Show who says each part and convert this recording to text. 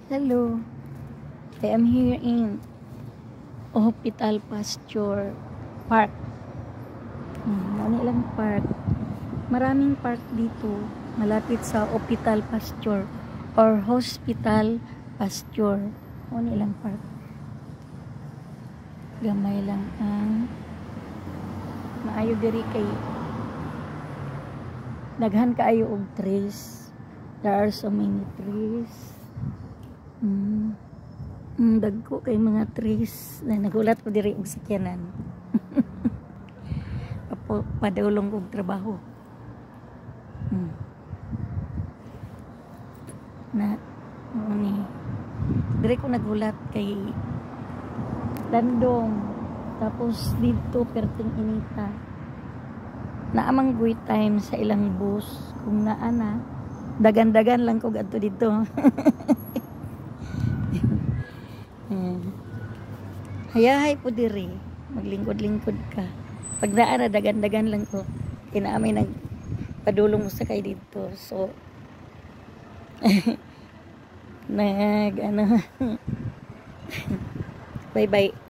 Speaker 1: Hello, I am here in Hospital Pasture Park. Ano ilang park? Maraming park dito, malapit sa Hospital Pasture or Hospital Pasture. Ano ilang park? Gamay lang ang maayo diri kay daghan kaayo og trees. There are so many trees. Dagko kay mga trees na nagulat ko diri og sakyanan. Padulong og trabaho. Ni diri ko nagulat kay landong, tapos dito perting inita naamang good time sa ilang bus kung naana dagan-dagan lang ko adto dito. Hayahay po diri, maglingkod-lingkod ka. Pag naana dagan-dagan lang ko, kinaamay nagpadulong mo sa kay dito. So bye bye.